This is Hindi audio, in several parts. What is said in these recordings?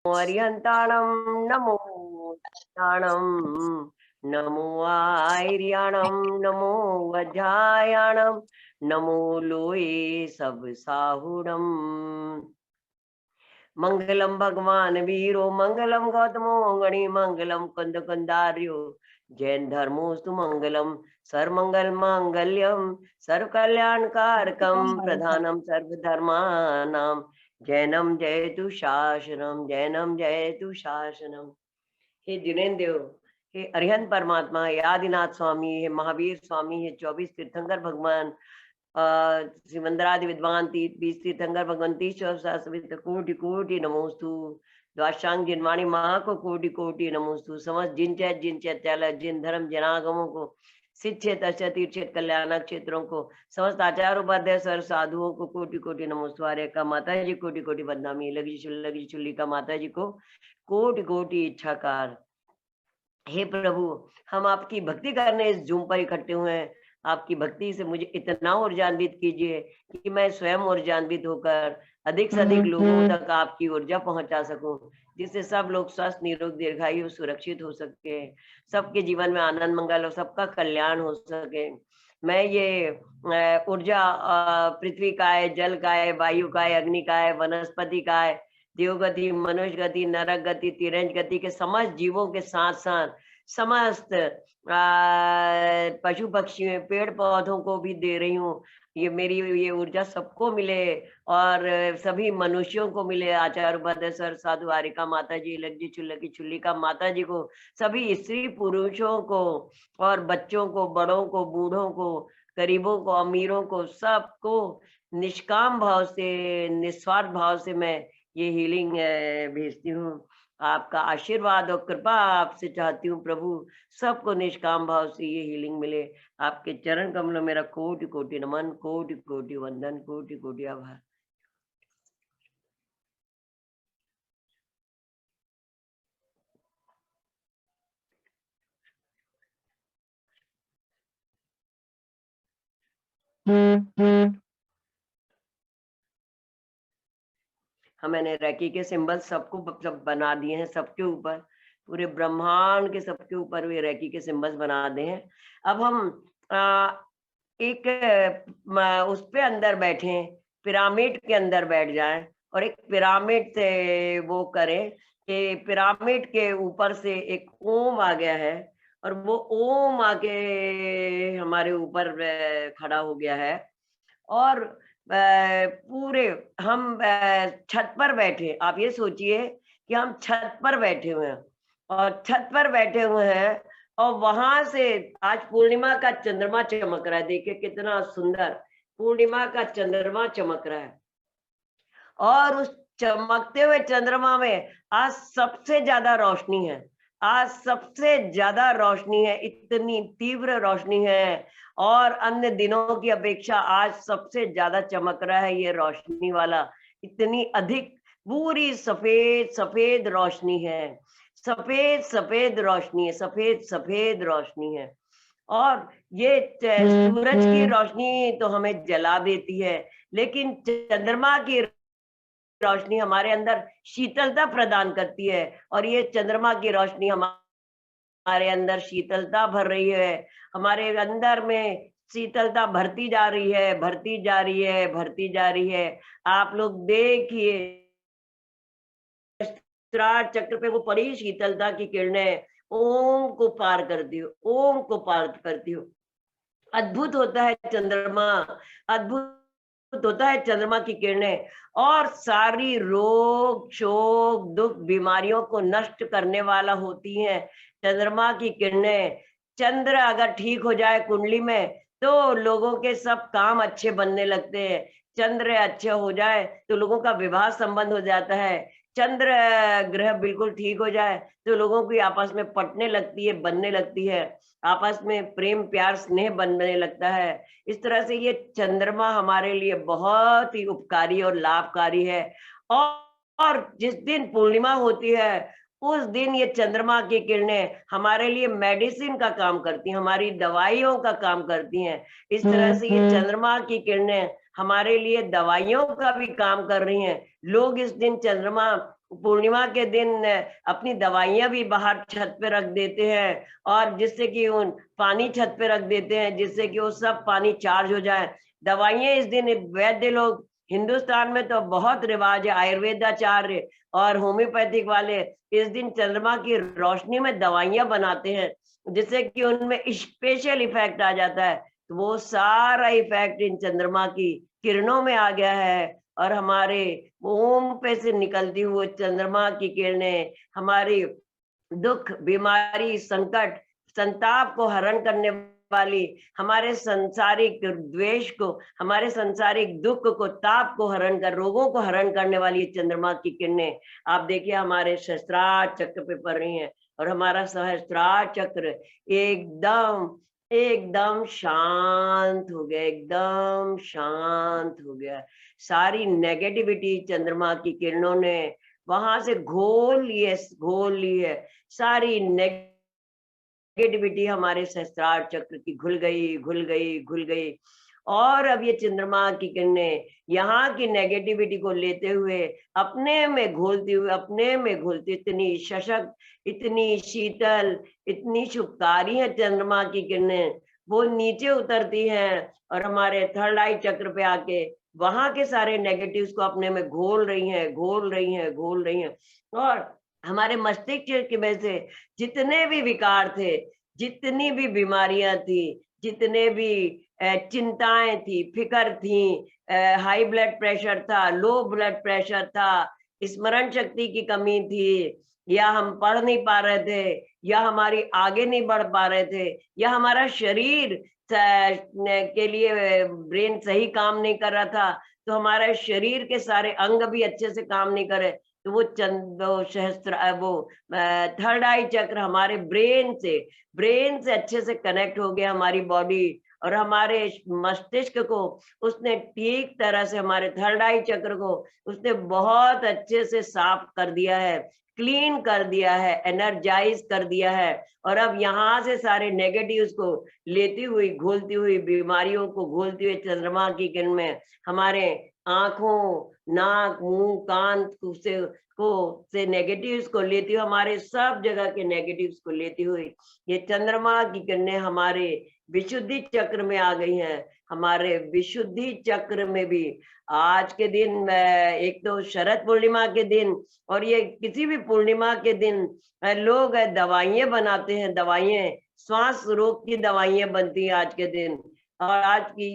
अर्यन्ताणं नमो ताणं नमो आर्याणं नमो वज्रायाणं नमो लोये सब साहुणम् मंगलम भगवान वीरो मंगलम गौतमो गणि मंगलम कंद कंदार्यो जैन धर्मोस्तु मंगलम सर्वमंगल मांगल्यम सर्व कल्याण कारकम प्रधानम सर्वधर्मानां जैनम जयतु शासनम जैनम जयतु शासनम। हे जिनेन्द्र देव, हे अरिहंत परमात्मा, हे आदिनाथ स्वामी, हे महावीर स्वामी, हे 24 तीर्थंकर भगवान, श्रीमंदरादि विद्वान तीर्थ 20 तीर्थंकर भगवंती शास्त्र कोटि कोटि नमोस्तु। द्वाशांग जिनवाणी माँ को कोटि कोटि नमोस्तु। समस्त जिन चैत्यालय जिन धर्म जनागमों को शिक्षित तीर्थ कल्याणक क्षेत्रों को समस्त आचार उपाध्याय सर साधुओं को कोटि कोटि नमोस्तु। आर्य का माता जी कोटि कोटि बदनामी लगी चुल्ली का माता जी को कोटि कोटि इच्छाकार। हे प्रभु, हम आपकी भक्ति करने इस जूम पर इकट्ठे हुए हैं। आपकी भक्ति से मुझे इतना ऊर्जान्वित कीजिए कि मैं स्वयं ऊर्जान्वित होकर अधिक से अधिक लोगों तक आपकी ऊर्जा पहुंचा सकूं, जिससे सब लोग स्वस्थ निरोग दीर्घायु सुरक्षित हो सके, सबके जीवन में आनंद मंगल और सबका कल्याण हो सके। मैं ये ऊर्जा पृथ्वी का है, जल का है, वायु का है, अग्नि का है, वनस्पति का है, देवगति, मनुष्य गति, नरक गति, तिरंज गति के समस्त जीवों के साथ साथ समस्त पशु पक्षियों पेड़ पौधों को भी दे रही हूँ। ये मेरी ये ऊर्जा सबको मिले और सभी मनुष्यों को मिले। आचार्य उपाध्याय सर साधु आरिका माता जी लग्जी चुल्लकी चुल्ली का माता जी को, सभी स्त्री पुरुषों को और बच्चों को, बड़ों को, बूढ़ों को, गरीबों को, अमीरों को, सबको निष्काम भाव से निस्वार्थ भाव से मैं ये हीलिंग भेजती हूँ। आपका आशीर्वाद और कृपा आपसे चाहती हूँ प्रभु, सबको निष्काम भाव से ये हीलिंग मिले। आपके चरण कमलों मेरा कोटि कोटि नमन, कोटि कोटि वंदन, कोटि कोटि आभार। हम मैंने रैकी के सिंबल सबको सब बना दिए हैं, सबके ऊपर, पूरे ब्रह्मांड के सबके ऊपर वे रैकी के सिंबल्स बना दे हैं। अब हम एक उस पे अंदर बैठे, पिरामिड के अंदर बैठ जाएं और एक पिरामिड से वो करें कि पिरामिड के ऊपर से एक ओम आ गया है और वो ओम आके हमारे ऊपर खड़ा हो गया है और पूरे हम छत पर बैठे। आप ये सोचिए कि हम छत पर बैठे हुए हैं और छत पर बैठे हुए हैं और वहां से आज पूर्णिमा का चंद्रमा चमक रहा है। देखिए कितना सुंदर पूर्णिमा का चंद्रमा चमक रहा है और उस चमकते हुए चंद्रमा में आज सबसे ज्यादा रोशनी है। आज सबसे ज्यादा रोशनी है, इतनी तीव्र रोशनी है और अन्य दिनों की अपेक्षा आज सबसे ज्यादा चमक रहा है ये रोशनी वाला। इतनी अधिक पूरी सफेद सफेद रोशनी है, सफेद सफेद रोशनी है, सफेद सफेद रोशनी है। और ये सूरज की रोशनी तो हमें जला देती है, लेकिन चंद्रमा की रोशनी हमारे अंदर शीतलता प्रदान करती है और ये चंद्रमा की रोशनी हमारे अंदर शीतलता भर रही है। हमारे अंदर में शीतलता भरती जा रही है, भरती जा रही है, भरती जा रही है। आप लोग देखिए सहस्त्रार चक्र पे वो पड़ी शीतलता की किरणें ओम को पार करती हो, ओम को पार करती हो। अद्भुत होता है चंद्रमा, अद्भुत होता है चंद्रमा की किरणें और सारी रोग शोक दुख बीमारियों को नष्ट करने वाला होती हैं चंद्रमा की किरणें। चंद्र अगर ठीक हो जाए कुंडली में तो लोगों के सब काम अच्छे बनने लगते हैं। चंद्र अच्छा हो जाए तो लोगों का विवाह संबंध हो जाता है। चंद्र ग्रह बिल्कुल ठीक हो जाए तो लोगों की आपस में पटने लगती है, बनने लगती है, आपस में प्रेम प्यार स्नेह बनने लगता है। इस तरह से ये चंद्रमा हमारे लिए बहुत ही उपकारी और लाभकारी है। और जिस दिन पूर्णिमा होती है उस दिन ये चंद्रमा की किरणें हमारे लिए मेडिसिन का काम करती हैं, हमारी दवाइयों का काम करती हैं। इस तरह से ये चंद्रमा की किरणें हमारे लिए दवाइयों का भी काम कर रही हैं। लोग इस दिन चंद्रमा पूर्णिमा के दिन अपनी दवाइयां भी बाहर छत पे रख देते हैं, और जिससे कि उन पानी छत पे रख देते हैं जिससे कि वो सब पानी चार्ज हो जाए। दवाइयां इस दिन वैद्य लोग, हिंदुस्तान में तो बहुत रिवाज है, आयुर्वेदाचार्य और होम्योपैथिक वाले इस दिन चंद्रमा की रोशनी में दवाइयां बनाते हैं जिससे कि उनमें स्पेशल इफेक्ट आ जाता है। तो वो सारा इफेक्ट इन चंद्रमा की किरणों में आ गया है, और हमारे ओम पे से निकलती हुई चंद्रमा की किरणें हमारी दुख, बीमारी, संकट, संताप को हरण करने वाली, हमारे संसारिक द्वेष को, हमारे संसारिक दुख को, ताप को हरण कर, रोगों को हरण करने वाली चंद्रमा की किरणें आप देखिए हमारे सहस्त्रार चक्र पे पड़ रही हैं, और हमारा सहस्त्रार चक्र एकदम एकदम शांत हो गया, एकदम शांत हो गया। सारी नेगेटिविटी चंद्रमा की किरणों ने वहां से घोल ली है। सारी नेगेटिविटी हमारे सहस्त्रार चक्र की घुल गई, घुल गई, घुल गई। और अब ये चंद्रमा की किरणें यहाँ की नेगेटिविटी को लेते हुए अपने में घोलती हुए, अपने में घोलती, इतनी सशक्त, इतनी शीतल, इतनी शुभकारी है चंद्रमा की किरणें। वो नीचे उतरती हैं और हमारे थर्ड आई चक्र पे आके वहां के सारे नेगेटिव्स को अपने में घोल रही हैं, घोल रही हैं, घोल रही हैं। और हमारे मस्तिष्क में से जितने भी विकार थे, जितनी भी बीमारियां थी, जितने भी चिंताएं थी, फिकर थी, हाई ब्लड प्रेशर था, लो ब्लड प्रेशर था, स्मरण शक्ति की कमी थी, या हम पढ़ नहीं पा रहे थे, या हमारी आगे नहीं बढ़ पा रहे थे, या हमारा शरीर के लिए ब्रेन सही काम नहीं कर रहा था, तो हमारे शरीर के सारे अंग भी अच्छे से काम नहीं करे, तो वो सहस्त्र वो थर्ड आई चक्र हमारे ब्रेन से अच्छे से कनेक्ट हो गया, हमारी बॉडी और हमारे मस्तिष्क को उसने ठीक तरह से, हमारे थर्ड आई चक्र को उसने बहुत अच्छे से साफ कर दिया है, क्लीन कर दिया है, एनर्जाइज कर दिया है। और अब यहाँ से सारे नेगेटिव्स को लेती हुई, घोलती हुई, बीमारियों को घोलती हुई चंद्रमा की किरण में हमारे आंखों, नाक, मुंह, कान से नेगेटिव्स को लेती हुई, हमारे सब जगह के नेगेटिव्स को लेती हुई ये चंद्रमा की किरणें हमारे विशुद्धि चक्र में आ गई हैं। हमारे विशुद्धि चक्र में भी आज के दिन, एक तो शरद पूर्णिमा के दिन और ये किसी भी पूर्णिमा के दिन लोग दवाइयां बनाते हैं, दवाइयां, श्वास रोग की दवाइयां बनती हैं आज के दिन। और आज की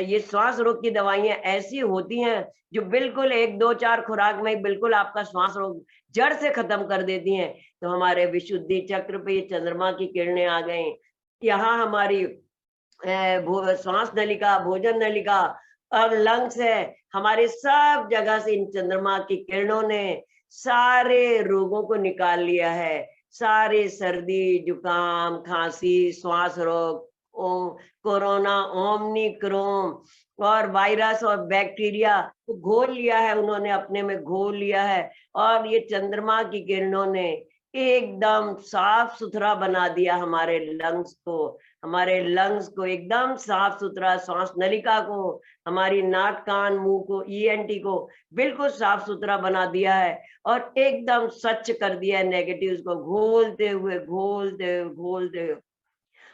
ये श्वास रोग की दवाइयां ऐसी होती हैं जो बिल्कुल 1 2 4 खुराक में बिल्कुल आपका श्वास रोग जड़ से खत्म कर देती हैं। तो हमारे विशुद्धि चक्र पे ये चंद्रमा की किरणें आ गई। यहाँ हमारी श्वास नलिका, भोजन नलिका और लंग्स है, हमारे सब जगह से इन चंद्रमा की किरणों ने सारे रोगों को निकाल लिया है। सारे सर्दी, जुकाम, खांसी, श्वास रोग, कोरोना, ओमनिक्रॉन और वायरस और बैक्टीरिया को घोल लिया है, उन्होंने अपने में घोल लिया है। और ये चंद्रमा की किरणों ने एकदम साफ सुथरा बना दिया हमारे लंग्स को एकदम साफ सुथरा, सांस नलिका को, हमारी नाक, कान, मुंह को, ईएनटी को बिल्कुल साफ सुथरा बना दिया है और एकदम स्वच्छ कर दिया है नेगेटिव्स को, घोलते हुए घोलते हुए घोलते हुए।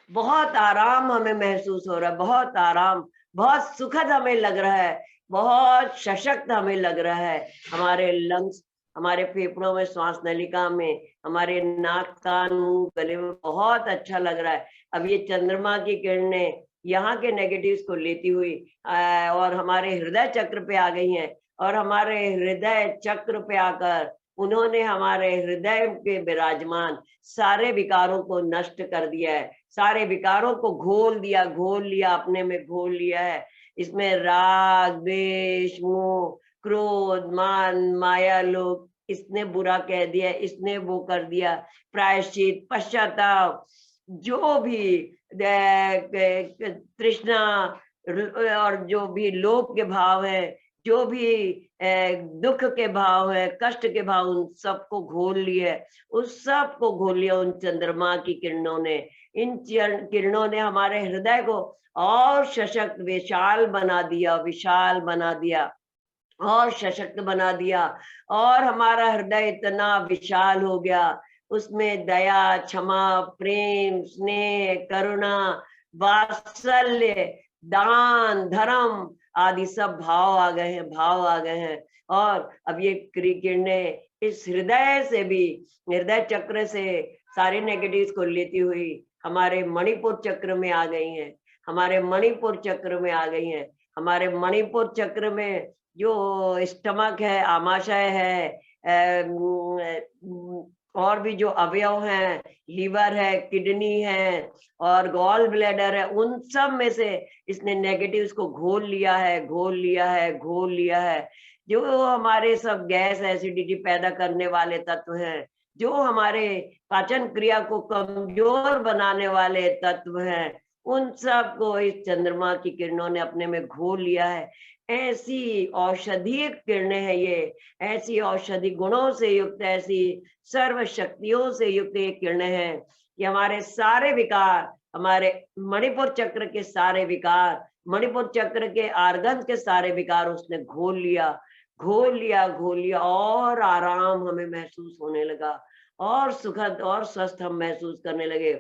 बहुत आराम हमें महसूस हो रहा है, बहुत आराम, बहुत सुखद हमें लग रहा है, बहुत सशक्त हमें लग रहा है। हमारे लंग्स, हमारे फेफड़ों में, श्वास नलिका में, हमारे नाक, कान, मुंह, गले में बहुत अच्छा लग रहा है। अब ये चंद्रमा की किरणें यहाँ के नेगेटिव्स को लेती हुई और हमारे हृदय चक्र पे आ गई हैं, और हमारे हृदय चक्र पे आकर उन्होंने हमारे हृदय के विराजमान सारे विकारों को नष्ट कर दिया है, सारे विकारों को घोल लिया, अपने में घोल लिया है। इसमें राग, द्वेष, मोह, क्रोध, मान, माया, लोभ, इसने बुरा कह दिया, इसने वो कर दिया, प्रायश्चित, पश्चाताप, जो भी तृष्णा और जो भी लोभ के भाव है, जो भी दुख के भाव है, कष्ट के भाव, उन सबको घोल लिया, उस सब को घोल लिया उन चंद्रमा की किरणों ने। इन किरणों ने हमारे हृदय को और सशक्त, विशाल बना दिया, विशाल बना दिया। और सशक्त बना दिया, और हमारा हृदय इतना विशाल हो गया, उसमें दया, क्षमा, प्रेम, स्नेह, करुणा, वात्सल्य, दान, धर्म आदि सब भाव आ गए हैं, भाव आ गए हैं। और अब ये किरणें इस हृदय से भी, हृदय चक्र से सारे नेगेटिव्स को लेती हुई हमारे मणिपुर चक्र में आ गई हैं, हमारे मणिपुर चक्र में आ गई हैं। हमारे मणिपुर चक्र में जो स्टमक है, आमाशय है, और भी जो अवयव हैं, लीवर है, किडनी है और गॉल ब्लैडर है, उन सब में से इसने नेगेटिव्स को घोल लिया है, घोल लिया है, घोल लिया है। जो हमारे सब गैस एसिडिटी पैदा करने वाले तत्व हैं, जो हमारे पाचन क्रिया को कमजोर बनाने वाले तत्व हैं, उन सब को इस चंद्रमा की किरणों ने अपने में घोल लिया है। ऐसी औषधीय किरणें हैं ये, ऐसी औषधि गुणों से युक्त, ऐसी सर्व शक्तियों से युक्त ये किरणें हैं कि हमारे सारे विकार, हमारे मणिपुर चक्र के सारे विकार, मणिपुर चक्र के आर्गन के सारे विकार उसने घोल लिया, घोल लिया, घोल लिया। और आराम हमें महसूस होने लगा, और सुखद और स्वस्थ हम महसूस करने लगे।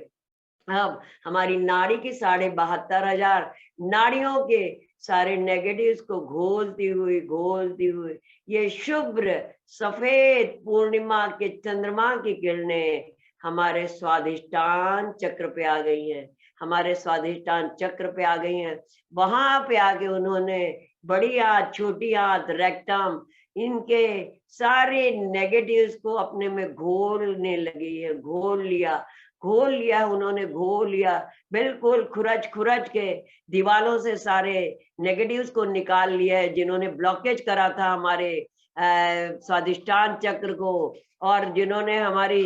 अब हमारी नाड़ी की 72,500 नाड़ियों के सारे नेगेटिव्स को घोलती हुई ये शुभ्र सफेद पूर्णिमा के चंद्रमा की किरणें हमारे स्वादिष्टान चक्र पे आ गई हैं, हमारे स्वादिष्टान चक्र पे आ गई हैं। वहां पे आके उन्होंने बड़ी आंत, छोटी आंत, रेक्टम, इनके सारे नेगेटिव्स को अपने में घोलने लगी है, घोल लिया, घोल लिया उन्होंने, घोल लिया। बिल्कुल खुरच खुरच के दीवालों से सारे नेगेटिव्स को निकाल लिया है, जिन्होंने ब्लॉकेज करा था हमारे स्वादिष्टान चक्र को, और जिन्होंने हमारी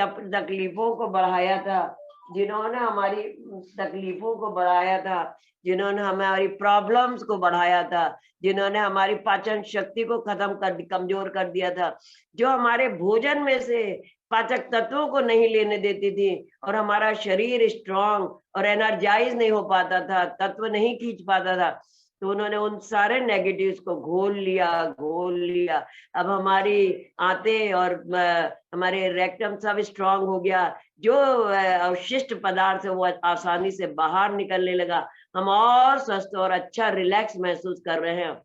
तकलीफों को बढ़ाया था, जिन्होंने हमारी तकलीफों को बढ़ाया था, जिन्होंने हमारी प्रॉब्लम्स को बढ़ाया था, जिन्होंने हमारी पाचन शक्ति को खत्म कर, कमजोर कर दिया था, जो हमारे भोजन में से पाचक तत्वों को नहीं लेने देती थी और हमारा शरीर स्ट्रांग और एनर्जाइज नहीं हो पाता था, तत्व नहीं खींच पाता था, तो उन्होंने उन सारे नेगेटिव्स को घोल लिया, घोल लिया। अब हमारी आंतें और हमारे रेक्टम सब स्ट्रांग हो गया, जो अवशिष्ट पदार्थ है वो आसानी से बाहर निकलने लगा। हम और स्वस्थ और अच्छा रिलैक्स महसूस कर रहे हैं।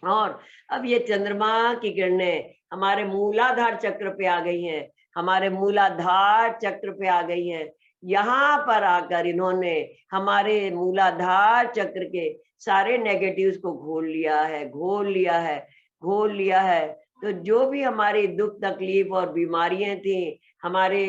और अब ये चंद्रमा की किरणें हमारे मूलाधार चक्र पे आ गई हैं, हमारे मूलाधार चक्र पे आ गई हैं। यहाँ पर आकर इन्होंने हमारे मूलाधार चक्र के सारे नेगेटिव्स को घोल लिया है, घोल लिया है, घोल लिया है। तो जो भी हमारी दुख तकलीफ और बीमारियां थी, हमारे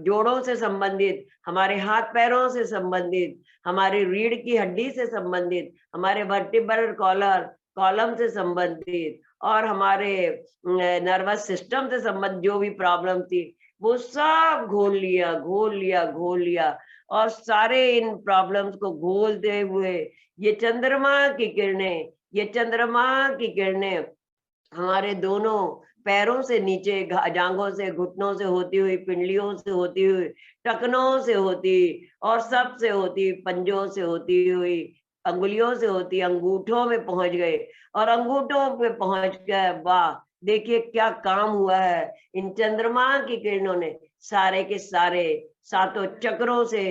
जोड़ों से संबंधित, हमारे हाथ पैरों से संबंधित, हमारे रीढ़ की हड्डी से संबंधित, हमारे वर्टिब्रल कॉलम से संबंधित, और हमारे नर्वस सिस्टम से संबंधित जो भी प्रॉब्लम थी, वो सब घोल लिया, घोल लिया, घोल लिया। और सारे इन प्रॉब्लम्स को घोलते हुए ये चंद्रमा की किरणें, ये चंद्रमा की किरणें हमारे दोनों पैरों से नीचे, जांघों से, घुटनों से होती हुई, पिंडलियों से होती हुई, टखनों से होती, और सब से होती, पंजों से होती हुई, अंगुलियों से होती, अंगूठों में पहुंच गए। और अंगूठों पे पहुंच गए, वाह, देखिए क्या काम हुआ है। इन चंद्रमा की किरणों ने सारे के सारे सातों चक्रों से,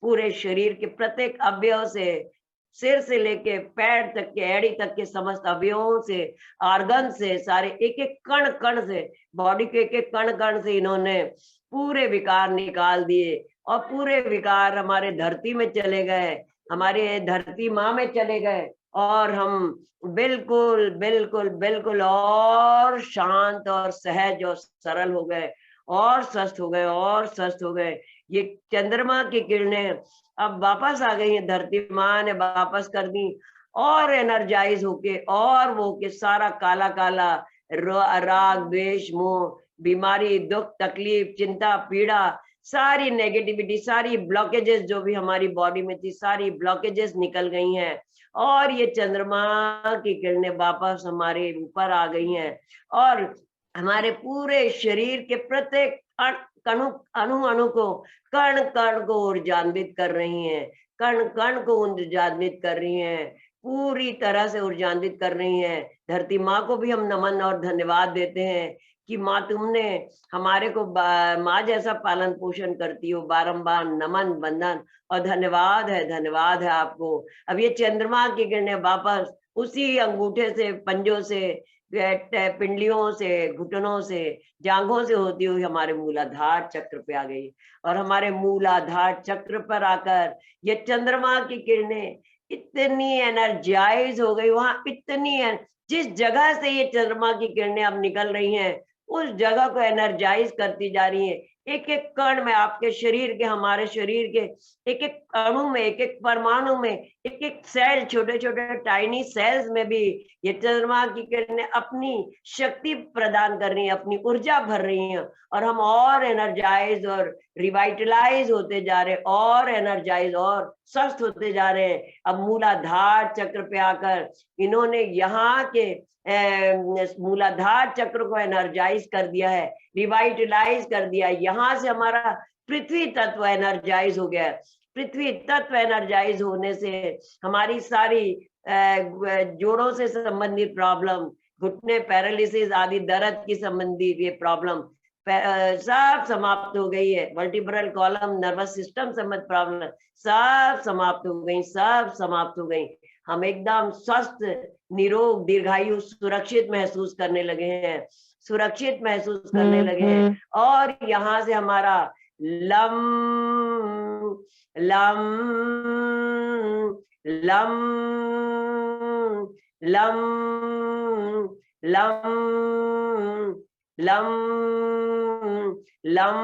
पूरे शरीर के प्रत्येक अवयव से, सिर से लेके पैर तक के, एड़ी तक के समस्त अवयवों से, ऑर्गन से, सारे एक एक कण कण से, बॉडी के एक एक कण कण से इन्होंने पूरे विकार निकाल दिए। और पूरे विकार हमारे धरती में चले गए, हमारे धरती माँ में चले गए, और हम बिल्कुल बिल्कुल बिल्कुल और शांत और सहज और सरल हो गए, और स्वस्थ हो गए, और स्वस्थ हो गए। ये चंद्रमा की किरणें अब वापस आ गई है, धरती माँ ने वापस कर दी, और एनर्जाइज होके, और वो के सारा काला काला राग द्वेष मोह, बीमारी, दुख तकलीफ, चिंता पीड़ा, सारी नेगेटिविटी, सारी ब्लॉकेजेस जो भी हमारी बॉडी में थी, सारी ब्लॉकेजेस निकल गई हैं। और ये चंद्रमा की किरणें वापस हमारे ऊपर आ गई हैं, और हमारे पूरे शरीर के प्रत्येक अणु अणु अणु को, कण कण को ऊर्जान्वित कर रही हैं, कण कण को ऊर्जान्वित कर रही हैं। पूरी तरह से ऊर्जान्वित कर रही हैं। धरती माँ को भी हम नमन और धन्यवाद देते हैं कि माँ तुमने हमारे को माँ जैसा पालन पोषण करती हो। बारंबार नमन वंदन और धन्यवाद है आपको। अब ये चंद्रमा की किरणें वापस उसी अंगूठे से, पंजों से, पिंडलियों से, घुटनों से, जांघों से होती हुई हमारे मूलाधार चक्र पे आ गई। और हमारे मूलाधार चक्र पर आकर ये चंद्रमा की किरणें इतनी एनर्जाइज हो गई, वहां इतनी जिस जगह से ये चंद्रमा की किरणें अब निकल रही हैं उस जगह को एनर्जाइज करती जा रही है। एक एक कण में, आपके शरीर के, हमारे शरीर के एक एक अणु में, एक एक परमाणु में, एक एक सेल, छोटे छोटे टाइनी सेल्स में भी ये चंद्रमा की किरणें अपनी शक्ति प्रदान कर रही हैं, अपनी ऊर्जा भर रही हैं। और हम और एनर्जाइज और रिवाइटलाइज होते जा रहे हैं, और एनर्जाइज और स्वस्थ होते जा रहे हैं। अब मूलाधार चक्र पे आकर इन्होंने यहाँ के मूलाधार चक्र को एनर्जाइज कर दिया है, रिवाइटलाइज कर दिया है। यहाँ से हमारा पृथ्वी तत्व एनर्जाइज हो गया है। पृथ्वी तत्व एनर्जाइज होने से हमारी सारी जोड़ों से संबंधित प्रॉब्लम, घुटने, पैरालिसिस आदि दर्द की संबंधित ये प्रॉब्लम सब समाप्त हो गई है। वर्टिब्रल कॉलम, नर्वस सिस्टम संबंधित प्रॉब्लम सब समाप्त हो गई, सब समाप्त हो गई। हम एकदम स्वस्थ, निरोग, दीर्घायु, सुरक्षित महसूस करने लगे हैं, सुरक्षित महसूस करने लगे हैं। और यहाँ से हमारा लम लम लम लम लम लम लम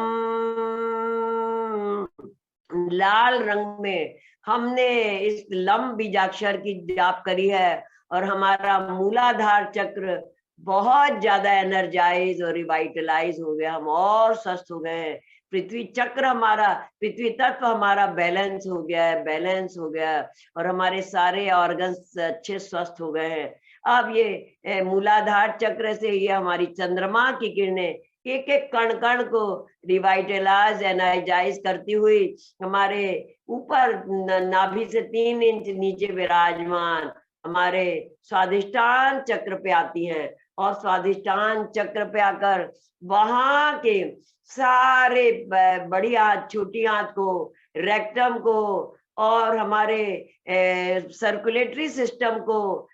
लाल रंग में हमने इस लम बीजाक्षर की जाप करी है। और हमारा मूलाधार चक्र बहुत ज्यादा एनर्जाइज और रिवाइटलाइज हो गया, हम और स्वस्थ हो गए हैं। पृथ्वी चक्र हमारा, पृथ्वी तत्व हमारा बैलेंस हो गया है, बैलेंस हो गया है। और हमारे सारे ऑर्गन्स अच्छे स्वस्थ हो गए हैं। अब ये मूलाधार चक्र से ये हमारी चंद्रमा की किरणें एक एक कण कण को रिवाइटलाइज, एनर्जाइज करती हुई हमारे ऊपर नाभि से 3 इंच नीचे विराजमान हमारे स्वादिष्टान चक्र पे आती हैं। और स्वादिष्टान चक्र पे आकर वहां के सारे बड़ी आंत, छोटी आंत को, रेक्टम को और हमारे सर्कुलेटरी सिस्टम को,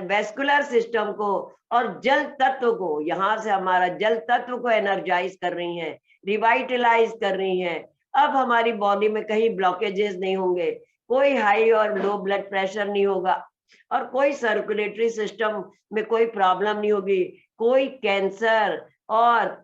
वेस्कुलर सिस्टम को और जल तत्व को, यहाँ से हमारा जल तत्व को एनर्जाइज कर रही हैं, रिवाइटलाइज कर रही हैं। अब हमारी बॉडी में कहीं ब्लॉकेजेस नहीं होंगे, कोई हाई और लो ब्लड प्रेशर नहीं होगा, और कोई सर्कुलेटरी सिस्टम में कोई प्रॉब्लम नहीं होगी, कोई कैंसर और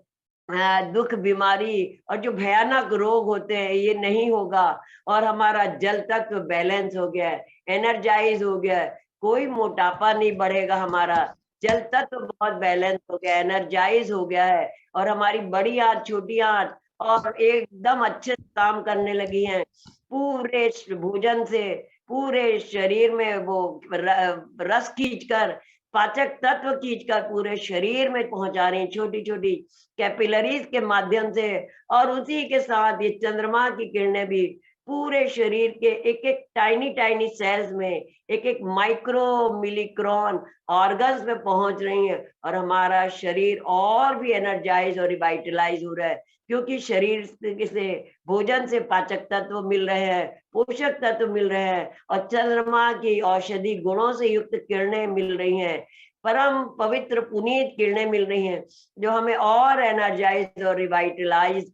दुख, बीमारी और जो भयानक रोग होते हैं ये नहीं होगा। और हमारा जल तत्व बैलेंस हो गया है, एनर्जाइज हो गया है, कोई मोटापा नहीं बढ़ेगा, हमारा जल तत्व बहुत बैलेंस हो गया, एनर्जाइज हो गया है। और हमारी बड़ी आंत, छोटी आंत और एकदम अच्छे से काम करने लगी हैं। पूरे भोजन से पूरे शरीर में वो रस खींचकर, पाचक तत्व खींचकर पूरे शरीर में पहुंचा रही, छोटी छोटी कैपिलरीज के माध्यम से। और उसी के साथ ये चंद्रमा की किरणें भी पूरे शरीर के एक एक टाइनी टाइनी सेल्स में, एक एक माइक्रो मिलीक्रॉन ऑर्गन्स में पहुंच रही हैं। और हमारा शरीर और भी एनर्जाइज और रिवाइटलाइज हो रहा है, क्योंकि शरीर से, भोजन से पाचक तत्व मिल रहे हैं, पोषक तत्व मिल रहे हैं, और चंद्रमा की औषधि गुणों से युक्त किरणें मिल रही हैं, परम पवित्र पुनीत किरणें मिल रही हैं, जो हमें और एनर्जाइज और रिवाइटलाइज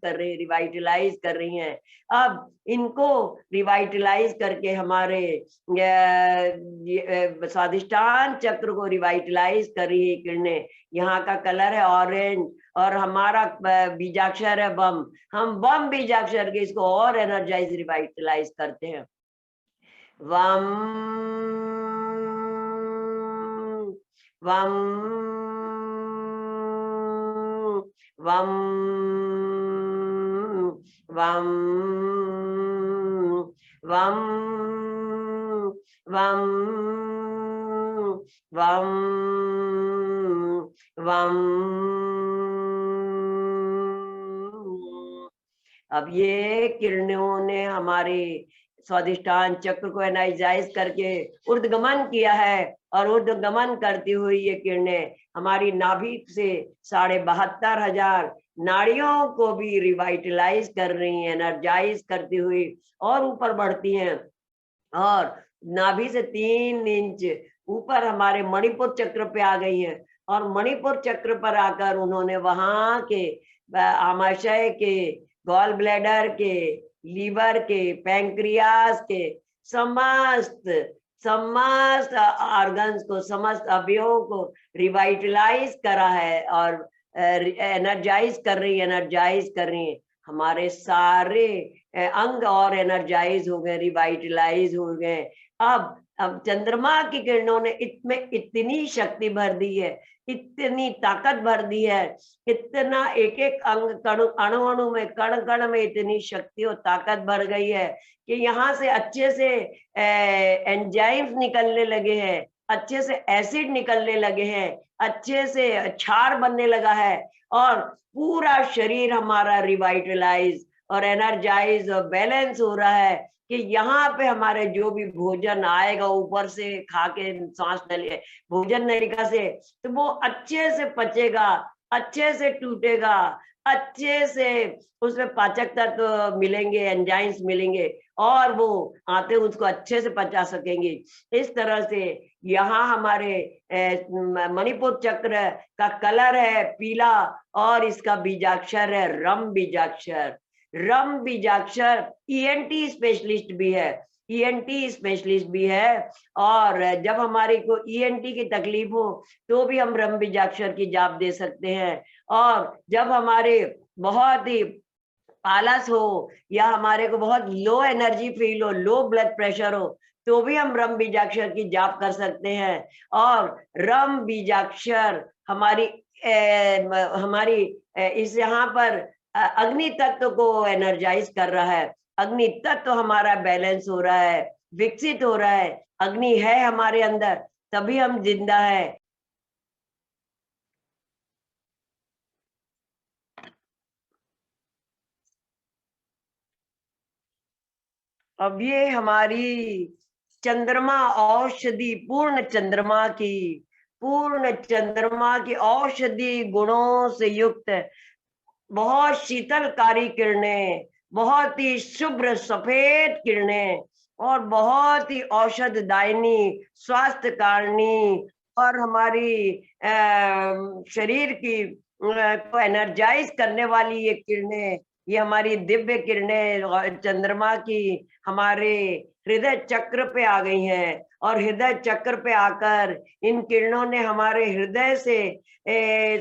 कर रही हैं। अब इनको रिवाइटलाइज करके हमारे स्वादिष्टान चक्र को रिवाइटलाइज कर रही है किरणें। यहाँ का कलर है ऑरेंज, और हमारा बीजाक्षर है बम। हम बम बीजाक्षर के इसको और एनर्जाइज, रिवाइटलाइज करते हैं। वम वम वम वम वम वम वम वम। अब ये किरणों ने हमारे स्वादिष्टान चक्र को एनर्जाइज करके ऊर्ध्वगमन किया है, और ऊर्ध्वगमन करती हुई ये किरणें हमारी नाभि से 72,500 नाड़ियों को भी रिवाइटलाइज कर रही हैं, एनर्जाइज करती हुई और ऊपर बढ़ती हैं, और नाभि से 3 इंच ऊपर हमारे मणिपुर चक्र पे आ गई हैं, और मणिपुर चक्र पर आकर उन्होंने वहां के आमाशय के, गॉल ब्लैडर के, लीवर के, पैंक्रियास के समस्त समस्त ऑर्गन्स को, समस्त अवयवों को रिवाइटलाइज करा है, और एनर्जाइज कर रही है। हमारे सारे अंग और एनर्जाइज हो गए, रिवाइटलाइज हो गए। अब चंद्रमा की किरणों ने इसमें इतनी शक्ति भर दी है, इतनी ताकत भर दी है, इतना एक एक अंग अणु अणु में, कण कण में इतनी शक्ति और ताकत भर गई है कि यहाँ से अच्छे से एंजाइम्स निकलने लगे हैं, अच्छे से एसिड निकलने लगे हैं, अच्छे से क्षार बनने लगा है, और पूरा शरीर हमारा रिवाइटलाइज और एनर्जाइज और बैलेंस हो रहा है कि यहाँ पे हमारे जो भी भोजन आएगा ऊपर से खा के सांस नली, भोजन नलिका से, तो वो अच्छे से पचेगा, अच्छे से टूटेगा, अच्छे से उसमें पाचक तत्व मिलेंगे, एंजाइम्स मिलेंगे, और वो आते उसको अच्छे से पचा सकेंगे। इस तरह से यहाँ हमारे मणिपुर चक्र का कलर है पीला, और इसका बीजाक्षर है रम बीजाक्षर। रम बीजाक्षर ईएनटी स्पेशलिस्ट भी है, ईएनटी स्पेशलिस्ट भी है, और जब हमारे को ईएनटी की तकलीफ हो तो भी हम रम बीजाक्षर की जाप दे सकते हैं, और जब हमारे बहुत ही आलस हो या हमारे को बहुत लो एनर्जी फील हो, लो ब्लड प्रेशर हो, तो भी हम रम बीजाक्षर की जाप कर सकते हैं। और रम बीजाक्षर हमारी इस यहाँ पर अग्नि तत्व को एनर्जाइज कर रहा है, अग्नि तत्व हमारा बैलेंस हो रहा है, विकसित हो रहा है। अग्नि है हमारे अंदर, तभी हम जिंदा है। अब ये हमारी चंद्रमा औषधि, पूर्ण चंद्रमा की औषधि गुणों से युक्त बहुत शीतलकारी किरणें, बहुत ही शुभ्र सफेद किरणें, और बहुत ही औषधदायिनी, स्वास्थ्य कारणी, और हमारी शरीर की को एनर्जाइज करने वाली ये किरणें, ये हमारी दिव्य किरणें चंद्रमा की हमारे हृदय चक्र पे आ गई हैं, और हृदय चक्र पे आकर इन किरणों ने हमारे हृदय से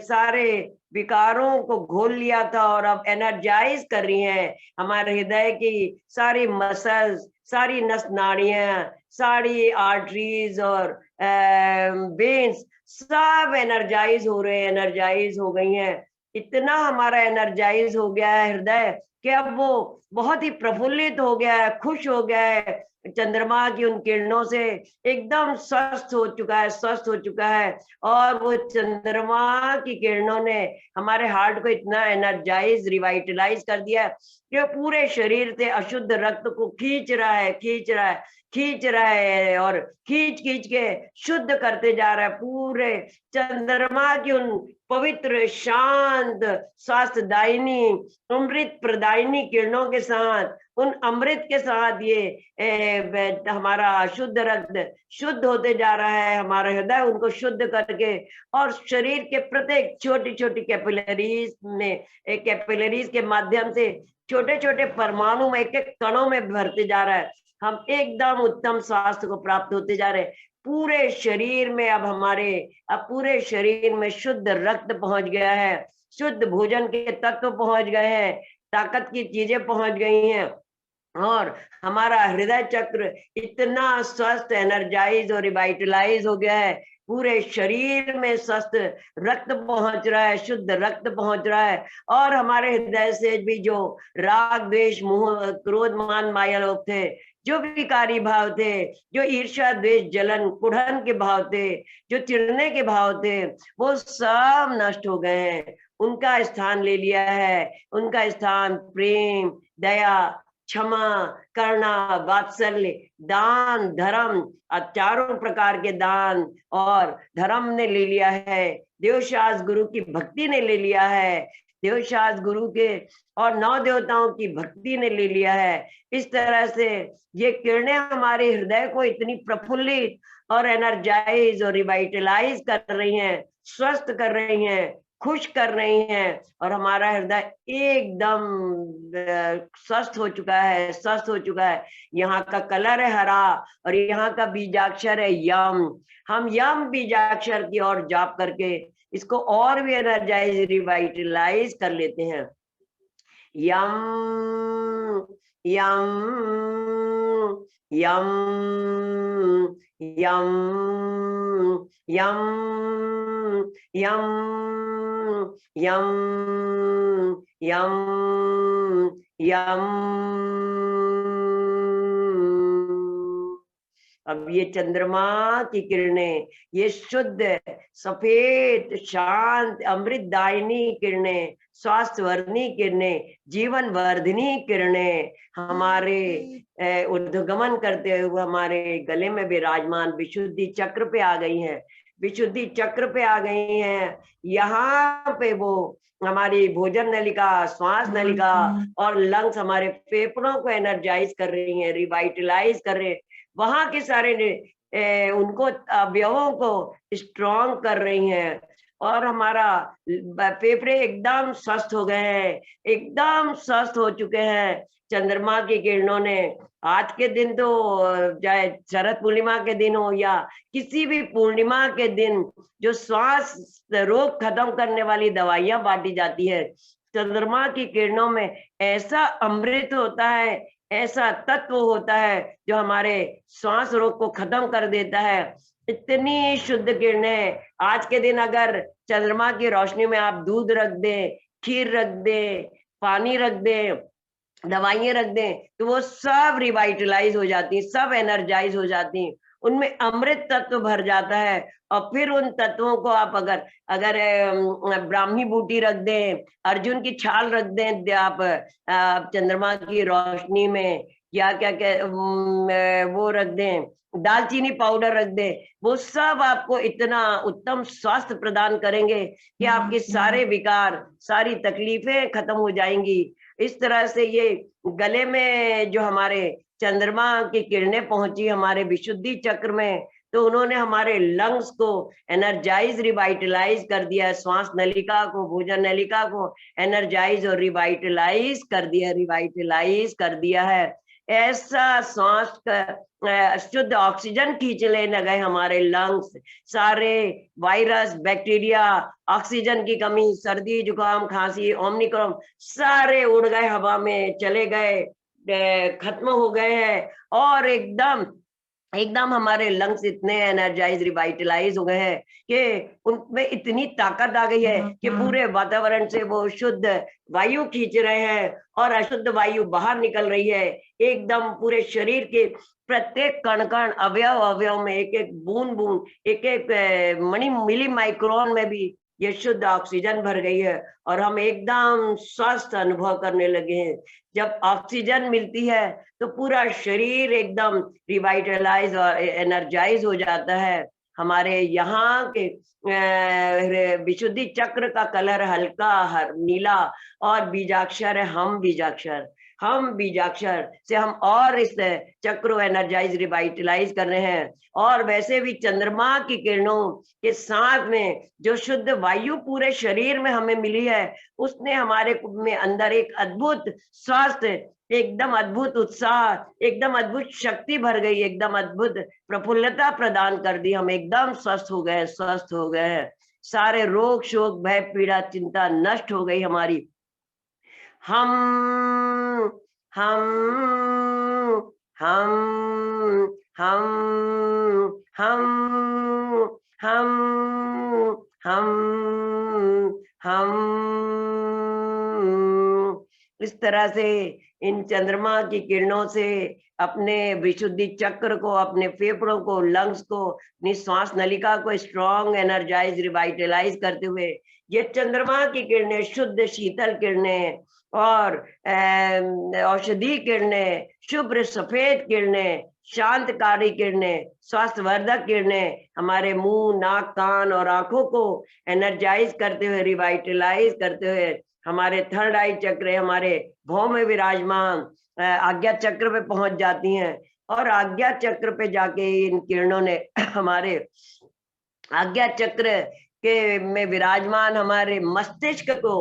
सारे विकारों को घोल लिया था, और अब एनर्जाइज कर रही हैं हमारे हृदय की सारी मसल्स, सारी नस नाड़ियां, सारी आर्टरीज और वेन्स सब एनर्जाइज हो रहे हैं, एनर्जाइज हो गई हैं। इतना हमारा एनर्जाइज हो गया है हृदय कि अब वो बहुत ही प्रफुल्लित हो गया है, खुश हो गया है, चंद्रमा की उन किरणों से एकदम स्वस्थ हो चुका है, स्वस्थ हो चुका है। और वो चंद्रमा की किरणों ने हमारे हार्ट को इतना एनर्जाइज, रिवाइटलाइज कर दिया कि पूरे शरीर से अशुद्ध रक्त को खींच रहा है, और खींच खींच के शुद्ध करते जा रहा है। पूरे चंद्रमा की उन पवित्र, शांत, स्वास्थ्यदायिनी, अमृत प्रदायिनी किरणों के साथ, उन अमृत के साथ ये हमारा शुद्ध रक्त शुद्ध होते जा रहा है। हमारा हृदय उनको शुद्ध करके, और शरीर के प्रत्येक छोटी छोटी कैपिलरीज के माध्यम से छोटे छोटे परमाणु में, एक एक कणों में भरते जा रहा है। हम एकदम उत्तम स्वास्थ्य को प्राप्त होते जा रहे हैं। पूरे शरीर में अब पूरे शरीर में शुद्ध रक्त पहुंच गया है, शुद्ध भोजन के तत्व पहुंच गए हैं, ताकत की चीजें पहुंच गई हैं, और हमारा हृदय चक्र इतना स्वस्थ, एनर्जाइज और रिवाइटलाइज हो गया है। पूरे शरीर में स्वस्थ रक्त पहुंच रहा है, शुद्ध रक्त पहुंच रहा है, और हमारे हृदय से भी जो राग, द्वेष, मोह, क्रोध, मान, माया लोग थे, जो विकारी भाव थे, जो ईर्ष्या, द्वेष, जलन, कुढ़न के भाव थे, जो चिढ़ने के भाव थे, वो सब नष्ट हो गए हैं। उनका स्थान ले लिया है, उनका स्थान प्रेम, दया, क्षमा, करुणा, वात्सल्य, दान, धर्म, चारों प्रकार के दान और धर्म ने ले लिया है। देवशास्त्र गुरु की भक्ति ने ले लिया है, देवशास्त्र गुरु के और 9 देवताओं की भक्ति ने ले लिया है। इस तरह से ये किरणें हमारे हृदय को इतनी प्रफुल्लित और एनर्जाइज और रिवाइटलाइज कर रही हैं, स्वस्थ कर रही हैं, खुश कर रही हैं, और हमारा हृदय एकदम स्वस्थ हो चुका है, स्वस्थ हो चुका है। यहाँ का कलर है हरा और यहाँ का बीजाक्षर है यम। हम यम बीजाक्षर की ओर जाप करके इसको और भी एनर्जाइज रिवाइटलाइज कर लेते हैं। यम यम यम यम यम यम यम यम यम। अब ये चंद्रमा की किरणें, ये शुद्ध सफेद शांत अमृतदायिनी किरणें, स्वास्थ्य वर्धनी किरणें, जीवन वर्धनी किरणें हमारे ऊर्ध्वगमन करते हुए हमारे गले में विराजमान विशुद्धि चक्र पे आ गई हैं, विशुद्धि चक्र पे आ गई हैं। यहाँ पे वो हमारी भोजन नलिका, श्वास नलिका और लंग्स, हमारे फेफड़ों को एनर्जाइज कर रही हैं, रिवाइटलाइज कर रहे हैं। वहां के सारे उनको अवयवों को स्ट्रॉन्ग कर रही हैं और हमारा फेफड़े एकदम स्वस्थ हो गए हैं, एकदम स्वस्थ हो चुके हैं चंद्रमा की किरणों ने। आज के दिन तो चाहे शरद पूर्णिमा के दिन हो या किसी भी पूर्णिमा के दिन जो श्वास रोग खत्म करने वाली दवाइयां बांटी जाती है, चंद्रमा की किरणों में ऐसा अमृत होता है, ऐसा तत्व होता है जो हमारे श्वास रोग को खत्म कर देता है। इतनी शुद्ध किरणें। आज के दिन अगर चंद्रमा की रोशनी में आप दूध रख दें, खीर रख दें, पानी रख दें, दवाइयां रख दें, तो वो सब रिवाइटलाइज हो जाती, सब एनर्जाइज हो जाती, उनमें अमृत तत्व भर जाता है। और फिर उन तत्वों को आप अगर ब्राह्मी बूटी रख दें, अर्जुन की छाल रख दें आप चंद्रमा की रोशनी में, या क्या वो रख दें, दालचीनी पाउडर रख दें, वो सब आपको इतना उत्तम स्वास्थ्य प्रदान करेंगे कि आपके सारे विकार, सारी तकलीफें खत्म हो जाएंगी। इस तरह से ये गले में जो हमारे चंद्रमा की किरणें पहुंची हमारे विशुद्धि चक्र में, तो उन्होंने हमारे लंग्स को एनर्जाइज रिवाइटलाइज कर दिया, श्वास नलिका को, भोजन नलिका को एनर्जाइज और रिवाइटलाइज कर दिया, रिवाइटलाइज कर दिया है। ऐसा श्वास का शुद्ध ऑक्सीजन खींच लेने गए हमारे लंग्स, सारे वायरस, बैक्टीरिया, ऑक्सीजन की कमी, सर्दी, जुकाम, खांसी, ओमिक्रॉन सारे उड़ गए, हवा में चले गए, खत्म हो गए हैं। और एकदम हमारे लंग्स इतने एनर्जाइज रिवाइटलाइज हो गए हैं कि उनमें इतनी ताकत आ गई है कि पूरे वातावरण से वो शुद्ध वायु खींच रहे हैं और अशुद्ध वायु बाहर निकल रही है। एकदम पूरे शरीर के प्रत्येक कण कण, अवयव में, एक एक बूंद बूंद, एक एक मिली माइक्रोन में भी ये शुद्ध ऑक्सीजन भर गई है और हम एकदम स्वस्थ अनुभव करने लगे हैं। जब ऑक्सीजन मिलती है तो पूरा शरीर एकदम रिवाइटलाइज और एनर्जाइज हो जाता है। हमारे यहाँ के विशुद्धि चक्र का कलर हल्का नीला और बीजाक्षर है हम बीजाक्षर। हम बीजाक्षर से हम और इस चक्र एनर्जाइज रिवाइटलाइज कर रहे हैं। और वैसे भी चंद्रमा की किरणों के साथ में जो शुद्ध वायु पूरे शरीर में हमें मिली है, उसने हमारे में अंदर एक अद्भुत स्वास्थ्य, एकदम अद्भुत उत्साह, एकदम अद्भुत शक्ति भर गई, एकदम अद्भुत प्रफुल्लता प्रदान कर दी। हम एकदम स्वस्थ हो गए, स्वस्थ हो गए हैं। सारे रोग, शोक, भय, पीड़ा, चिंता नष्ट हो गई हमारी। हम हम हम हम हम हम हम हम इस तरह से इन चंद्रमा की किरणों से अपने विशुद्धि चक्र को, अपने फेफड़ों को, लंग्स को, अपनी श्वास नलिका को स्ट्रॉन्ग, एनर्जाइज, रिवाइटलाइज करते हुए ये चंद्रमा की किरणें, शुद्ध शीतल किरणें और औषधि किरणें, शुभ्र सफेद किरणें, शांतकारी किरणें, स्वास्थ्यवर्धक किरणें हमारे मुंह, नाक, कान और आंखों को एनर्जाइज करते हुए, रिवाइटलाइज करते हुए, हमारे थर्ड आई चक्र, हमारे भौं में विराजमान आज्ञा चक्र पे पहुंच जाती हैं। और आज्ञा चक्र पे जाके इन किरणों ने हमारे आज्ञा चक्र के में विराजमान हमारे मस्तिष्क को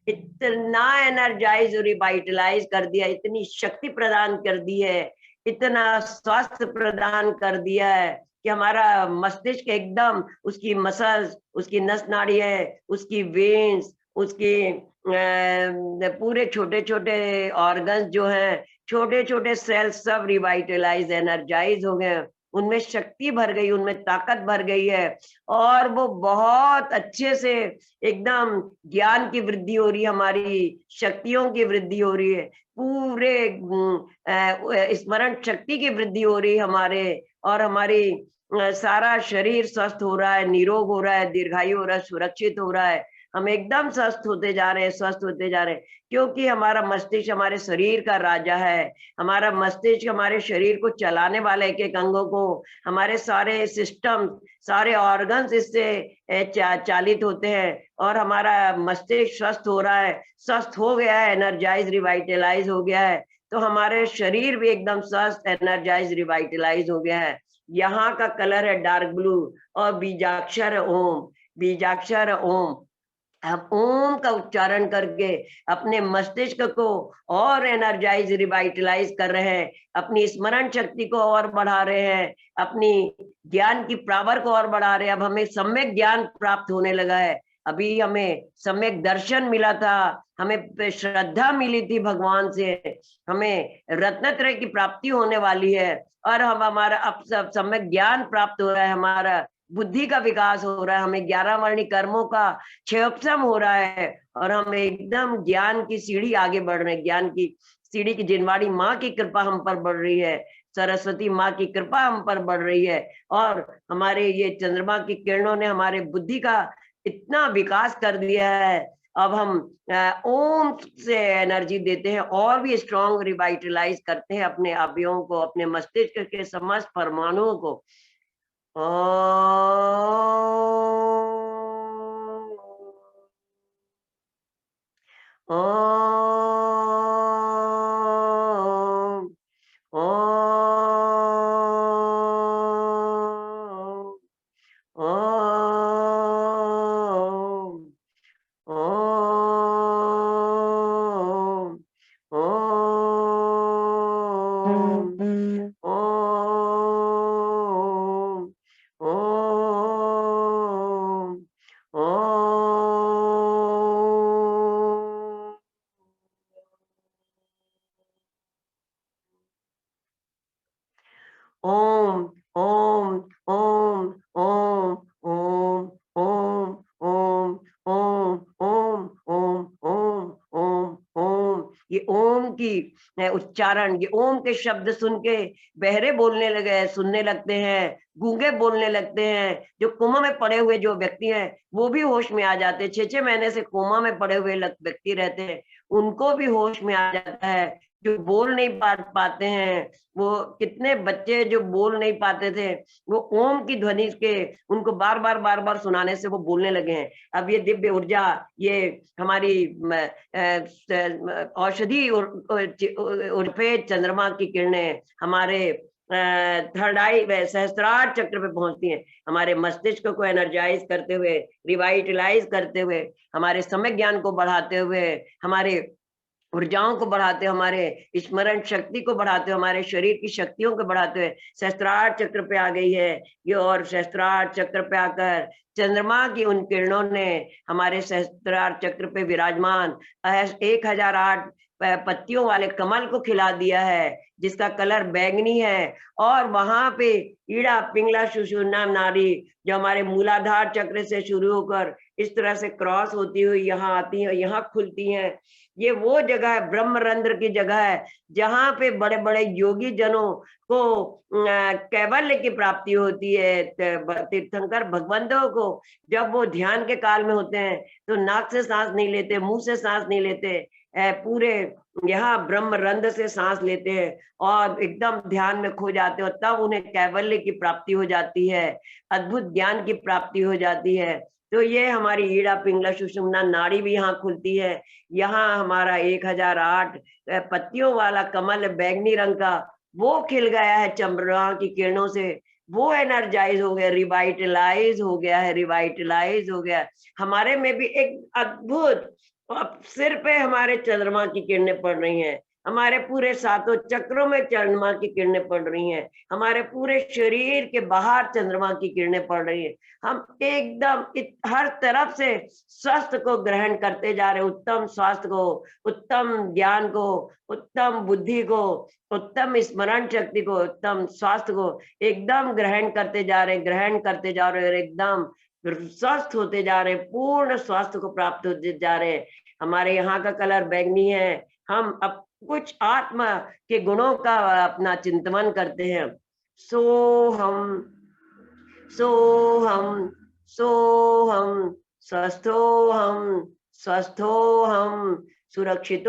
इतना एनर्जाइज और रिवाइटलाइज कर दिया, इतनी शक्ति प्रदान कर दी है, इतना स्वास्थ्य प्रदान कर दिया है कि हमारा मस्तिष्क एकदम, उसकी मसल्स, उसकी नस नाड़ी है, उसकी वेन्स, उसकी पूरे छोटे छोटे ऑर्गन्स जो हैं, छोटे छोटे सेल्स सब रिवाइटलाइज, एनर्जाइज हो गए, उनमें शक्ति भर गई, उनमें ताकत भर गई है, और वो बहुत अच्छे से एकदम ज्ञान की वृद्धि हो रही है, हमारी शक्तियों की वृद्धि हो रही है, पूरे स्मरण शक्ति की वृद्धि हो रही है हमारे, और हमारी सारा शरीर स्वस्थ हो रहा है, निरोग हो रहा है, दीर्घायु हो रहा है, सुरक्षित हो रहा है, हम एकदम स्वस्थ होते जा रहे हैं, स्वस्थ होते जा रहे हैं, क्योंकि हमारा मस्तिष्क हमारे शरीर का राजा है। हमारा मस्तिष्क हमारे शरीर को चलाने वाले एक एक अंगों को, हमारे सारे सिस्टम, सारे ऑर्गन्स इससे चालित होते हैं, और हमारा मस्तिष्क स्वस्थ हो रहा है, स्वस्थ हो गया है, एनर्जाइज रिवाइटलाइज हो गया है, तो हमारे शरीर भी एकदम स्वस्थ, एनर्जाइज रिवाइटलाइज हो गया है। यहाँ का कलर है डार्क ब्लू, और बीजाक्षर ओम, बीजाक्षर ओम, हम ओम का उच्चारण करके अपने मस्तिष्क को और एनर्जाइज, रिवाइटलाइज कर रहे हैं, अपनी स्मरण शक्ति को और बढ़ा रहे हैं, अपनी ज्ञान की पावर को और बढ़ा रहे हैं। अब हमें सम्यक ज्ञान प्राप्त होने लगा है, अभी हमें सम्यक दर्शन मिला था, हमें श्रद्धा मिली थी भगवान से, हमें रत्नत्रय की प्राप्ति होने वाली है, और हम हमारा अब सब सम्यक ज्ञान प्राप्त हो रहा है, हमारा बुद्धि का विकास हो रहा है, हमें 11 वर्णी कर्मों का क्षयोपशम हो रहा है, और हम एकदम ज्ञान की सीढ़ी आगे बढ़ रहे हैं, ज्ञान की सीढ़ी की जिनवाड़ी माँ की कृपा हम पर बढ़ रही है, सरस्वती माँ की कृपा हम पर बढ़ रही है, और हमारे ये चंद्रमा की किरणों ने हमारे बुद्धि का इतना विकास कर दिया है। अब हम ओम से एनर्जी देते हैं, और भी स्ट्रॉन्ग रिवाइटलाइज करते हैं अपने अवयवों को, अपने मस्तिष्क के समस्त परमाणुओं को। ओम, ओम, ओम, ओम, ओम, ओम, ओम, ओम। ओम, ओम, ओम, ओम, ओम, ओम, ओम, ओम, ओम, ओम, ओम, ओम, ओम। ये ओम की उच्चारण, ये ओम के शब्द सुन के बहरे बोलने लगे, सुनने लगते हैं, गूंगे बोलने लगते हैं, जो कोमा में पड़े हुए जो व्यक्ति हैं वो भी होश में आ जाते हैं, 6-6 महीने से कोमा में पड़े हुए व्यक्ति रहते हैं, उनको भी होश में आ जाता है, जो बोल नहीं पाते हैं, वो कितने बच्चे जो बोल नहीं पाते थे, वो ओम की ध्वनि के उनको बार बार सुनाने से वो बोलने लगे हैं। अब ये दिव्य ऊर्जा, ये हमारी औषधि उर्फे चंद्रमा की किरणें हमारे थर्ड आई सहस्त्रार चक्र पे पहुंचती हैं, हमारे मस्तिष्क को एनर्जाइज करते हुए, रिवाइटलाइज करते हुए, हमारे समय ज्ञान को बढ़ाते हुए, हमारे ऊर्जाओं को बढ़ाते, हमारे स्मरण शक्ति को बढ़ाते, हमारे शरीर की शक्तियों को बढ़ाते हुए सहस्त्रार चक्र पे आ गई है ये, और सहस्त्रार चक्र पे आकर चंद्रमा की उन किरणों ने हमारे सहस्त्रार चक्र पे विराजमान 1008 पत्तियों वाले कमल को खिला दिया है, जिसका कलर बैंगनी है, और वहां पे ईड़ा पिंगला सुषुम्ना नाड़ी जो हमारे मूलाधार चक्र से शुरू होकर इस तरह से क्रॉस होती हुई यहाँ आती है, यहाँ खुलती हैं, ये वो जगह है, ब्रह्मरंध्र की जगह है, जहाँ पे बड़े बड़े योगी जनों को कैवल्य की प्राप्ति होती है। तीर्थंकर भगवंतों को जब वो ध्यान के काल में होते हैं तो नाक से सांस नहीं लेते, मुंह से सांस नहीं लेते, पूरे यहाँ ब्रह्म रंध्र से सांस लेते हैं और एकदम ध्यान में खो जाते हैं, और तब उन्हें कैवल्य की प्राप्ति हो जाती है, अद्भुत ज्ञान की प्राप्ति हो जाती है। तो ये हमारी ईड़ा पिंगला सुषुम्ना नाड़ी भी यहाँ खुलती है। यहाँ हमारा 1008 पत्तियों वाला कमल बैगनी रंग का वो खिल गया है चंद्रमा की किरणों से, वो एनर्जाइज हो गया, रिवाइटलाइज हो गया है, रिवाइटलाइज हो गया। हमारे में भी एक अद्भुत, अब सिर पे हमारे चंद्रमा की किरणें पड़ रही हैं, हमारे पूरे सातों चक्रों में चंद्रमा की किरणें पड़ रही हैं, हमारे पूरे शरीर के बाहर चंद्रमा की किरणें पड़ रही हैं। हम एकदम हर तरफ से स्वास्थ्य को ग्रहण करते जा रहे हैं, उत्तम स्वास्थ्य को, उत्तम ज्ञान को, उत्तम बुद्धि को, उत्तम स्मरण शक्ति को, उत्तम स्वास्थ्य को एकदम ग्रहण करते जा रहे हैं, ग्रहण करते जा रहे हैं, और एकदम स्वस्थ होते जा रहे हैं, पूर्ण स्वास्थ्य को प्राप्त होते जा रहे हैं। हमारे यहाँ का कलर बैंगनी है। हम अब कुछ आत्मा के गुणों का अपना चिंतन करते हैं। सो हम स्वस्थो हम सुरक्षितो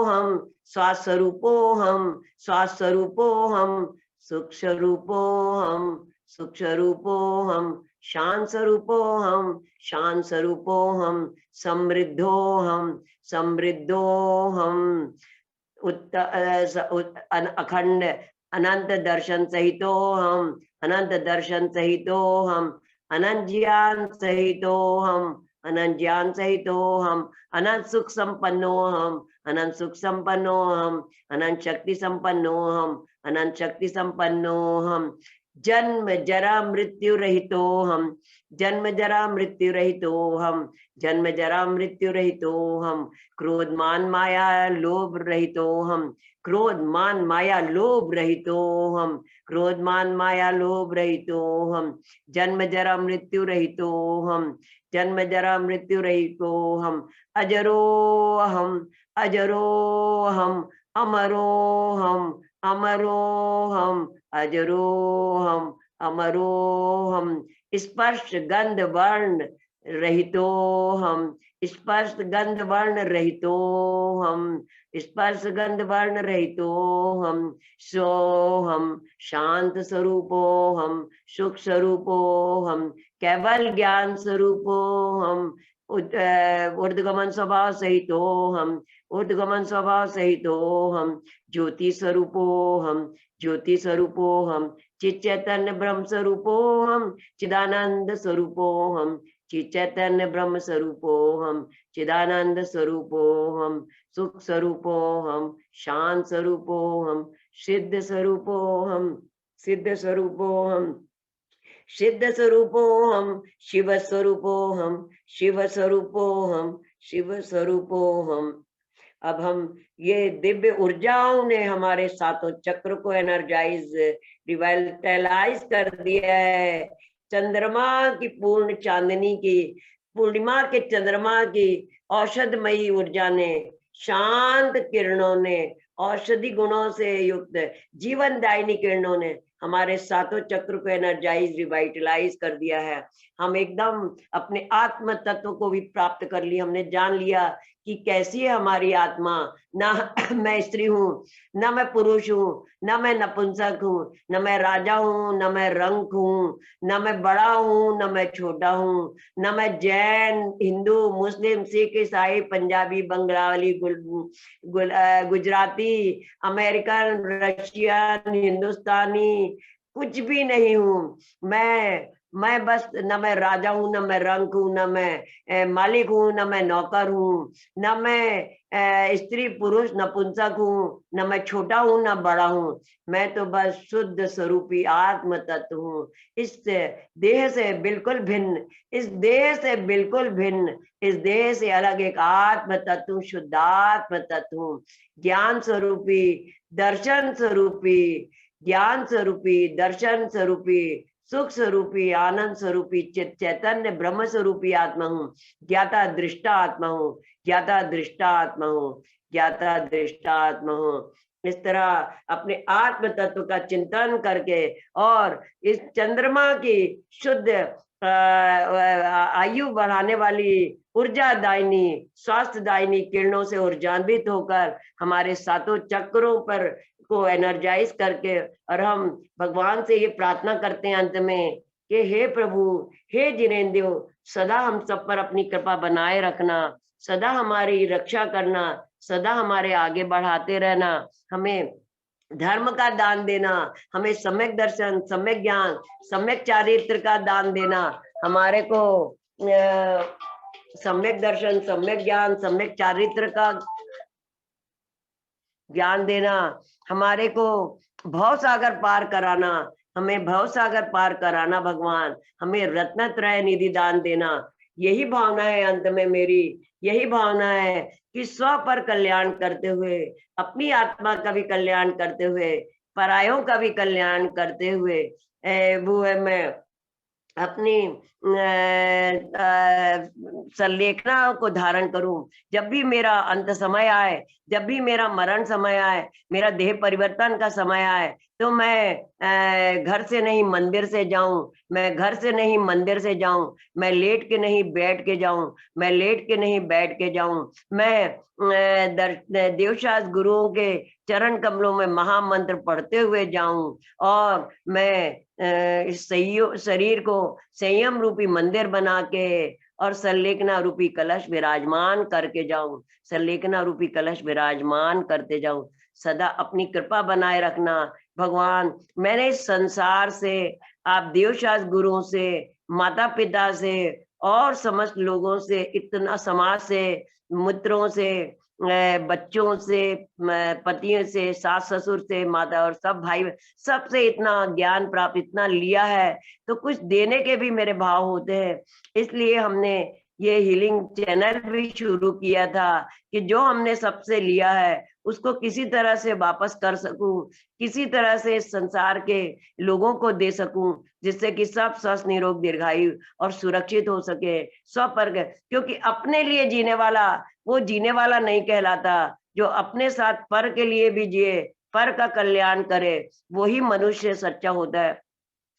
हम स्वास्थ्यरूपो हम सूक्ष्मरूपो हम शांत स्वरूपो हम समृद्धो हम अखंड अनंत दर्शन सहितो हम अनंत ज्ञान सहितो हम अनंत सुख संपन्नो हम अनंत शक्ति संपन्नो हम जन्म जरा मृत्यु रहितो हम क्रोध मान माया लोभ रहितो हम जन्म जरा मृत्यु रहितो हम अजरो हम अमरो हम अमरो हम स्पर्श गंध वर्ण रहितो हम सो हम शांत स्वरूपो हम सुख स्वरूपो हम केवल ज्ञान स्वरूपो हम ऊर्ध्वगमन स्वभाव सहितो हम ज्योति स्वरूपो हम चित चैतन्य ब्रह्म स्वरूपो हम चिदानंद स्वरूपो हम चैतन्य ब्रह्म स्वरूपो हम चिदानंद स्वरूपो हम सुख स्वरूपो हम शांत स्वरूपो हम सिद्ध स्वरूपो हम शिव स्वरूपो हम। अब हम ये दिव्य ऊर्जाओं ने हमारे सातों चक्र को एनर्जाइज रिवाइटलाइज कर दिया है। चंद्रमा की पूर्ण चांदनी की पूर्णिमा के चंद्रमा की औषधमयी ऊर्जा ने, शांत किरणों ने, औषधि गुणों से युक्त जीवनदायिनी किरणों ने हमारे सातों चक्र को एनर्जाइज रिवाइटलाइज कर दिया है। हम एकदम अपने आत्म तत्व को भी प्राप्त कर लिया। हमने जान लिया कि कैसी है हमारी आत्मा। ना मैं स्त्री हूँ, ना मैं पुरुष हूँ, ना मैं नपुंसक हूँ, ना मैं राजा हूँ, ना मैं रंक हूँ, ना मैं बड़ा हूँ, ना मैं छोटा हूँ, ना मैं जैन, हिंदू, मुस्लिम, सिख, ईसाई, पंजाबी, बंगाली, गुजराती, अमेरिकन, रशियन, हिंदुस्तानी, कुछ भी नहीं हूँ। मैं बस न मैं राजा हूँ, न मैं रंक हूँ, न मैं मालिक हूँ, न मैं नौकर हूँ, न मैं स्त्री पुरुष नपुंसक हूँ, न मैं छोटा हूँ न बड़ा हूँ। मैं तो बस शुद्ध स्वरूपी आत्म तत्व हूँ। इस देह से बिल्कुल भिन्न, इस देह से बिल्कुल भिन्न, इस देह से अलग एक आत्म तत्व, शुद्धात्म तत्व हूँ। ज्ञान स्वरूपी, दर्शन स्वरूपी, ज्ञान स्वरूपी, दर्शन स्वरूपी, सुख स्वरूपी, आनंद स्वरूपी, चैतन्य ब्रह्म स्वरूपी आत्मा हूँ। ज्ञाता दृष्टा आत्मा हूँ, ज्ञाता दृष्टा आत्मा हूँ, ज्ञाता दृष्टा आत्मा हूँ। इस तरह अपने आत्म तत्व का चिंतन करके और इस चंद्रमा की शुद्ध आयु बढ़ाने वाली ऊर्जा दायिनी, स्वास्थ्य दायिनी किरणों से ऊर्जान्वित होकर हमारे सातों चक्रों पर को एनर्जाइज करके, और हम भगवान से ये प्रार्थना करते हैं अंत में कि हे प्रभु, हे जिनेंद्र, सदा हम सब पर अपनी कृपा बनाए रखना, सदा हमारी रक्षा करना, सदा हमारे आगे बढ़ाते रहना, हमें धर्म का दान देना, हमें सम्यक दर्शन, सम्यक ज्ञान, सम्यक चारित्र का दान देना, हमारे को सम्यक दर्शन, सम्यक ज्ञान, सम्यक चारित्र का ज्ञान देना, हमारे को भव सागर पार कराना, हमें भव सागर पार कराना भगवान, हमें रत्नत्रय निधि दान देना। यही भावना है अंत में मेरी, यही भावना है कि स्व पर कल्याण करते हुए, अपनी आत्मा का भी कल्याण करते हुए, परायों का भी कल्याण करते हुए, वो है मैं अपनी संलेखना को धारण करूं। जब भी मेरा अंत समय आए, जब भी मेरा मरण समय आए, मेरा देह परिवर्तन का समय आए, तो मैं घर से नहीं मंदिर से जाऊं, मैं घर से नहीं मंदिर से जाऊं, मैं लेट के नहीं बैठ के जाऊं, मैं लेट के नहीं बैठ के जाऊं, मैं देवशास्त्र गुरुओं के चरण कमलों में महामंत्र पढ़ते हुए जाऊं, और मैं इस शरीर को संयम रूपी मंदिर बना के और संलेखना रूपी कलश विराजमान करके जाऊं, संलेखना रूपी कलश विराजमान करते जाऊं। सदा अपनी कृपा बनाए रखना भगवान। मैंने इस संसार से, आप देवशास्त्र गुरुओं से, माता पिता से और समस्त लोगों से, इतना समाज से, मित्रों से, बच्चों से, पतियों से, सास ससुर से, माता और सब भाई, सबसे इतना ज्ञान प्राप्त, इतना लिया है, तो कुछ देने के भी मेरे भाव होते हैं। इसलिए हमने ये हीलिंग चैनल भी शुरू किया था कि जो हमने सबसे लिया है उसको किसी तरह से वापस कर सकूं, किसी तरह से इस संसार के लोगों को दे सकूं, जिससे कि सब स्वस्थ निरोग दीर्घायु और सुरक्षित हो सके। स्वपर्ग, क्योंकि अपने लिए जीने वाला वो जीने वाला नहीं कहलाता, जो अपने साथ पर के लिए भी जिए, पर का कल्याण करे, वही मनुष्य सच्चा होता है।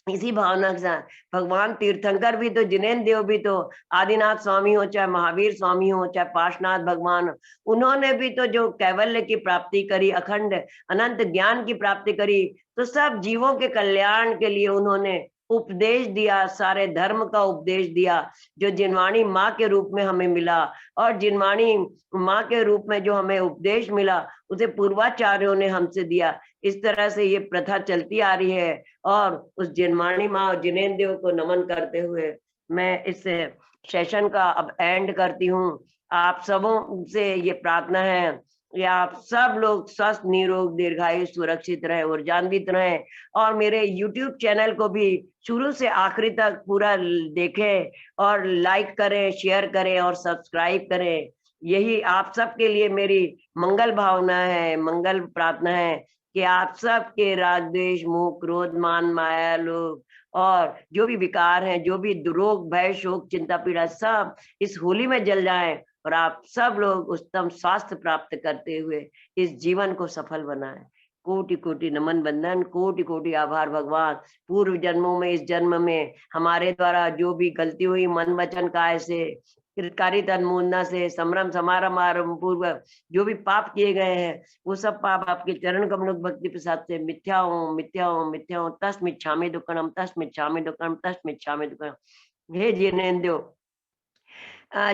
इसी भावना के साथ भगवान तीर्थंकर भी तो, जिनेन्द्र देव भी तो, आदिनाथ स्वामी हो, चाहे महावीर स्वामी हो, चाहे पार्श्वनाथ भगवान, उन्होंने भी तो जो कैवल्य की प्राप्ति करी, अखंड अनंत ज्ञान की प्राप्ति करी, तो सब जीवों के कल्याण के लिए उन्होंने उपदेश दिया, सारे धर्म का उपदेश दिया, जो जिनवाणी माँ के रूप में हमें मिला, और जिनवाणी माँ के रूप में जो हमें उपदेश मिला उसे पूर्वाचार्यों ने हमसे दिया। इस तरह से ये प्रथा चलती आ रही है, और उस जिनवाणी माँ और जिनेन्द्र देव को नमन करते हुए मैं इस सेशन का अब एंड करती हूँ। आप सबों से ये प्रार्थना है, या आप सब लोग स्वस्थ निरोग दीर्घायु सुरक्षित रहे, ऊर्जान्वित रहे, और मेरे YouTube चैनल को भी शुरू से आखिरी तक पूरा देखें, और लाइक करें, शेयर करें और सब्सक्राइब करें। यही आप सबके लिए मेरी मंगल भावना है, मंगल प्रार्थना है कि आप सबके राग द्वेष मोह क्रोध मान माया लोभ और जो भी विकार हैं, जो भी रोग भय शोक चिंता पीड़ा, सब इस होली में जल जाएं, और आप सब लोग उत्तम स्वास्थ्य प्राप्त करते हुए इस जीवन को सफल बनाएं। कोटि कोटि नमन बंदन, कोटि कोटि आभार भगवान। पूर्व जन्मों में, इस जन्म में हमारे द्वारा जो भी गलती हुई मन वचन काया से, कृतकारी तन्मूलना से, समरम समारम आरम पूर्व जो भी पाप किए गए हैं, वो सब पाप आपके चरण कमलों भक्ति प्रसाद से मिथ्या हो, मिथ्या हो, मिथ्या हो। तस्मिच्छामि दुक्कड़म, तस्मिच्छामि दुक्कड़म, तस्मिच्छामि दुक्कड़म। हे जिनेन्द्र,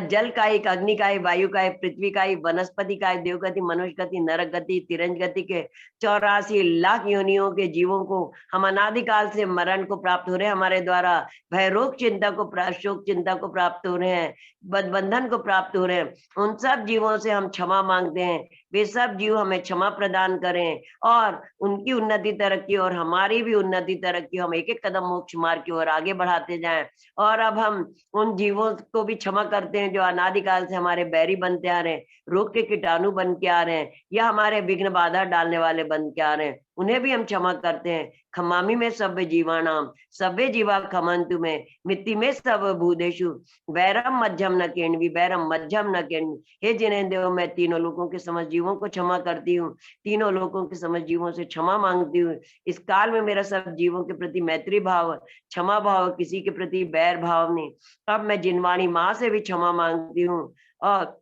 जल का एक, अग्नि का एक, वायु का एक, पृथ्वी का एक, वनस्पति का एक, देवगति, मनुष्य गति, नरक गति, तिरंज गति के 84 लाख योनियों के जीवों को हम अनादिकाल से मरण को प्राप्त हो रहे हैं, हमारे द्वारा भय रोग चिंता को, शोक चिंता को प्राप्त हो रहे हैं, बंधन को प्राप्त हो रहे हैं, उन सब जीवों से हम क्षमा मांगते हैं। वे सब जीव हमें क्षमा प्रदान करें, और उनकी उन्नति तरक्की और हमारी भी उन्नति तरक्की, हम एक एक कदम मोक्ष मार्ग की ओर आगे बढ़ाते जाएं। और अब हम उन जीवों को भी क्षमा करते हैं जो अनादिकाल से हमारे बैरी बनते आ रहे हैं, रोग के कीटाणु बन के आ रहे हैं, या हमारे विघ्न बाधा डालने वाले बन के आ रहे हैं, उन्हें भी हम क्षमा करते हैं। खमामि में सभ्य जीवानाम सभ्य जीवा खमंतु में मिट्टी में सब भूदेशु वैरम मध्यम न केणवी वैरम मध्यम न केणवी। हे जिनेंद्र, मैं तीनों लोगों के समस्त जीवों को क्षमा करती हूँ, तीनों लोगों के समस्त जीवों से क्षमा मांगती हूँ। इस काल में मेरा सब जीवों के प्रति मैत्री भाव, क्षमा भाव, किसी के प्रति बैर भाव नहीं। अब मैं जिनवाणी माँ से भी क्षमा मांगती हूँ। और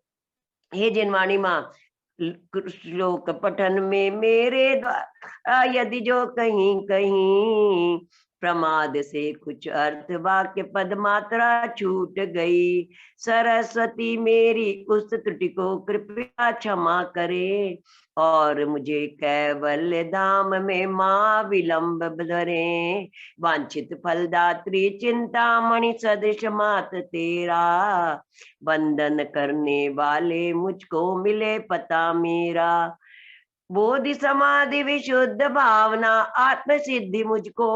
हे जिनवाणी माँ, श्लोक पठन में मेरे द्वारा यदि जो कहीं कहीं प्रमाद से कुछ अर्थ वाक्य पद मात्रा छूट गई, सरस्वती मेरी उस त्रुटि को कृपया क्षमा करे और मुझे कैवल्य धाम में माँ विलंब धरे। वांछित फलदात्री चिंतामणि सदृश मात तेरा, बंधन करने वाले मुझको मिले पता मेरा। बोधि समाधि विशुद्ध भावना आत्म सिद्धि मुझको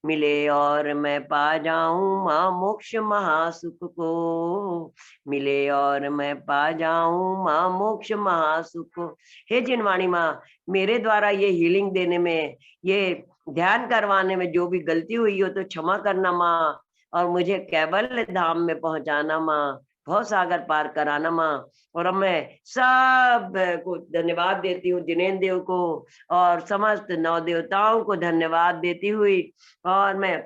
मिले और मैं पा जाऊं माँ मोक्ष महासुख को, मिले और मैं पा जाऊं माँ मोक्ष महासुख को। हे जिनवाणी माँ, मेरे द्वारा ये हीलिंग देने में, ये ध्यान करवाने में जो भी गलती हुई हो तो क्षमा करना माँ, और मुझे कैवल्य धाम में पहुंचाना माँ, भव सागर पार कराना माँ। और अब मैं सब को धन्यवाद देती हूँ, जिनेंद्र देव को और समस्त नौ देवताओं को धन्यवाद देती हुई, और मैं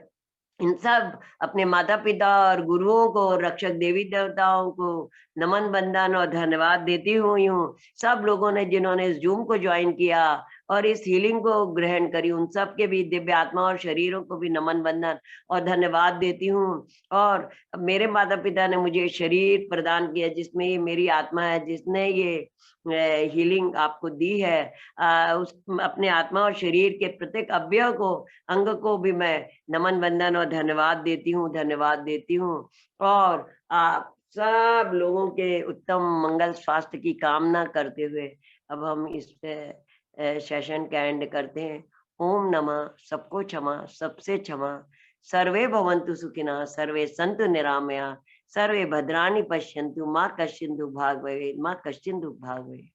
इन सब अपने माता पिता और गुरुओं को, रक्षक देवी देवताओं को नमन बंदन और धन्यवाद देती हुई हूँ। सब लोगों ने जिन्होंने इस जूम को ज्वाइन किया और इस हीलिंग को ग्रहण करी, उन सब के भी दिव्य आत्मा और शरीरों को भी नमन बंदन और धन्यवाद देती हूँ। और मेरे माता पिता ने मुझे शरीर प्रदान किया जिसमें ये मेरी आत्मा है, जिसने ये हीलिंग आपको दी है। उस अपने आत्मा और शरीर के प्रत्येक अवयव को, अंग को भी मैं नमन वंदन और धन्यवाद देती हूँ, धन्यवाद देती हूँ। और आप सब लोगों के उत्तम मंगल स्वास्थ्य की कामना करते हुए अब हम इस सेशन का एंड करते हैं। ओम नमः, सबको क्षमा, सबसे क्षमा। सर्वे भवन्तु सुखिनः, सर्वे सन्तु निरामया, सर्वे भद्राणि पश्यन्तु, माँ कश्चित् दुर्भाग् भवेत्, माँ कश्चित् दुर्भाग् भवेत्।